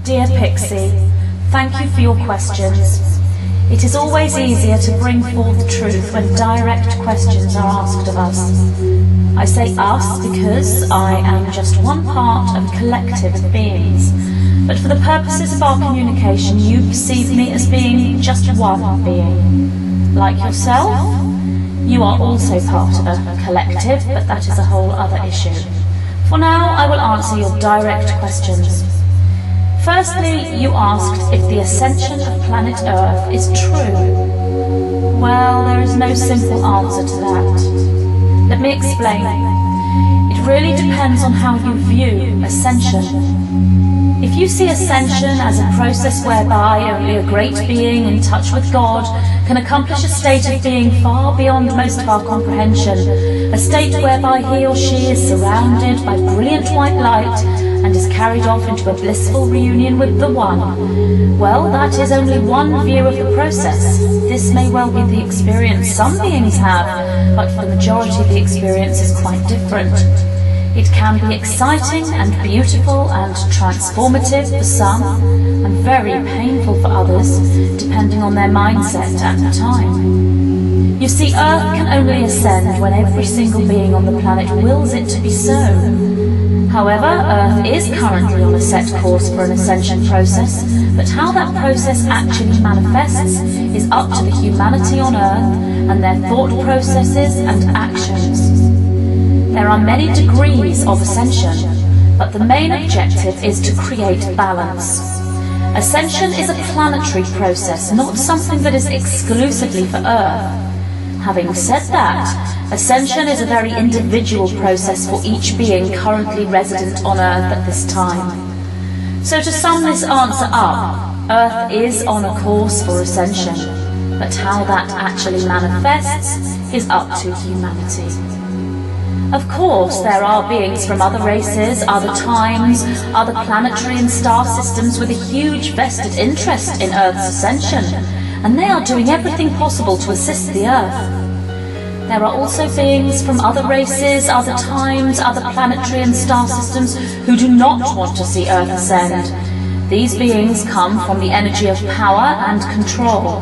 Dear Pixie, thank you for your questions. It is always easier to bring forth truth when direct questions are asked of us. I say us because I am just one part of a collective of beings, but for the purposes of our communication you perceive me as being just one being. Like yourself, you are also part of a collective, but that is a whole other issue. For now, I will answer your direct questions. Firstly, you asked if the ascension of planet Earth is true. Well, there is no simple answer to that. Let me explain. It really depends on how you view ascension. If you see ascension as a process whereby only a great being in touch with God can accomplish a state of being far beyond most of our comprehension, a state whereby he or she is surrounded by brilliant white light and is carried off into a blissful reunion with the One, well, that is only one view of the process. This may well be the experience some beings have, but for the majority the experience is quite different. It can be exciting and beautiful and transformative for some, and very painful for others, depending on their mindset at the time. You see, Earth can only ascend when every single being on the planet wills it to be so. However, Earth is currently on a set course for an ascension process, but how that process actually manifests is up to the humanity on Earth and their thought processes and actions. There are many degrees of ascension, but the main objective is to create balance. Ascension is a planetary process, not something that is exclusively for Earth. Having said that, ascension is a very individual process for each being currently resident on Earth at this time. So to sum this answer up, Earth is on a course for ascension, but how that actually manifests is up to humanity. Of course, there are beings from other races, other times, other planetary and star systems with a huge vested interest in Earth's ascension, and they are doing everything possible to assist the Earth. There are also beings from other races, other times, other planetary and star systems who do not want to see Earth ascend. These beings come from the energy of power and control.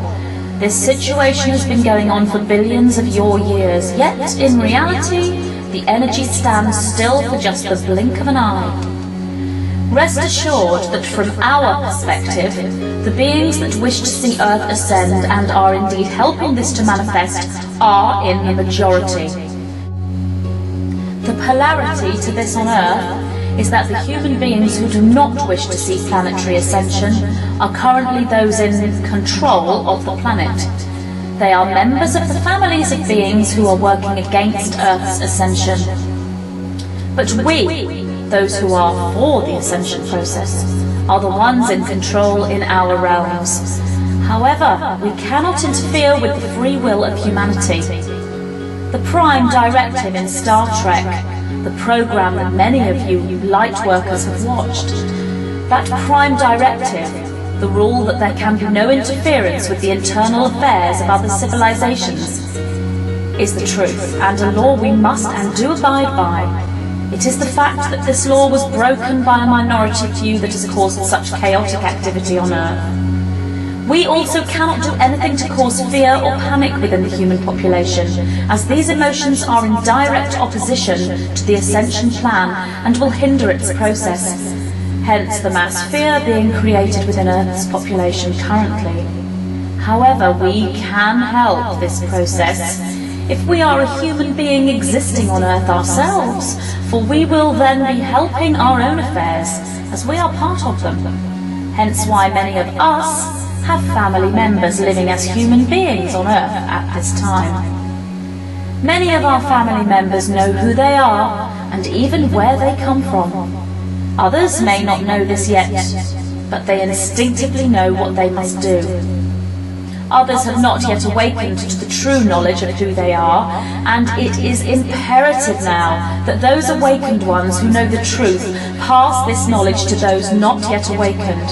This situation has been going on for billions of your years, yet in reality, the energy stands still for just the blink of an eye. Rest assured that from our perspective, the beings that wish to see Earth ascend and are indeed helping this to manifest are in the majority. The polarity to this on Earth is that the human beings who do not wish to see planetary ascension are currently those in control of the planet. They are members of the families of beings who are working against Earth's ascension. But we, those who are for the ascension process, are the ones in control in our realms. However, we cannot interfere with the free will of humanity. The prime directive in Star Trek, the program that many of you Lightworkers have watched, that prime directive, the rule that there can be no interference with the internal affairs of other civilizations, is the truth, and a law we must and do abide by. It is the fact that this law was broken by a minority few that has caused such chaotic activity on Earth. We also cannot do anything to cause fear or panic within the human population, as these emotions are in direct opposition to the ascension plan and will hinder its process. Hence the mass fear being created within Earth's population currently. However, we can help this process if we are a human being existing on Earth ourselves, for we will then be helping our own affairs, as we are part of them. Hence why many of us have family members living as human beings on Earth at this time. Many of our family members know who they are, and even where they come from. Others may not know this yet, but they instinctively know what they must do. Others have not yet awakened to the true knowledge of who they are, and it is imperative now that those awakened ones who know the truth pass this knowledge to those not yet awakened.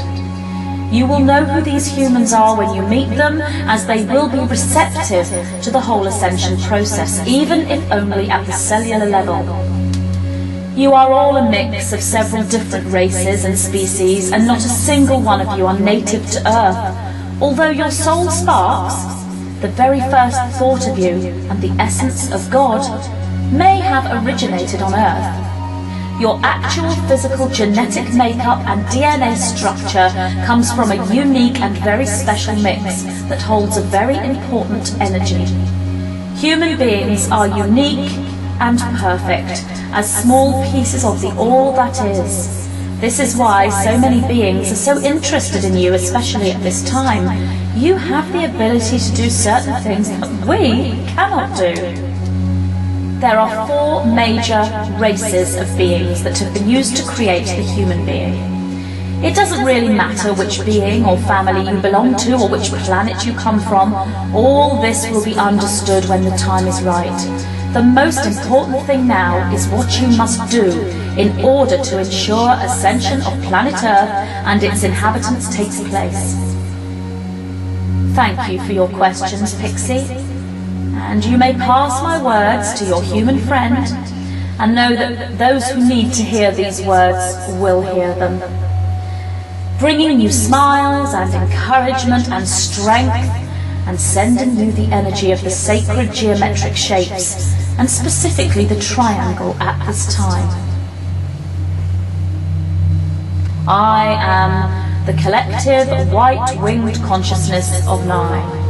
You will know who these humans are when you meet them, as they will be receptive to the whole ascension process, even if only at the cellular level. You are all a mix of several different races and species, and not a single one of you are native to Earth. Although your soul sparks, the very first thought of you and the essence of God may have originated on Earth. Your actual physical genetic makeup and DNA structure comes from a unique and very special mix that holds a very important energy. Human beings are unique and perfect, as small pieces of the all that is. This is why so many beings are so interested in you, especially at this time. You have the ability to do certain things that we cannot do. There are 4 major races of beings that have been used to create the human being. It doesn't really matter which being or family you belong to or which planet you come from. All this will be understood when the time is right. The most important thing now is what you must do in order to ensure ascension of planet Earth and its inhabitants takes place. Thank you for your questions, Pixie. And you may pass my words to your human friend, and know that those who need to hear these words will hear them, bringing you smiles and encouragement and strength, and sending you the energy of the sacred geometric shapes, and specifically the triangle at this time. I am the collective White Winged Consciousness of 9.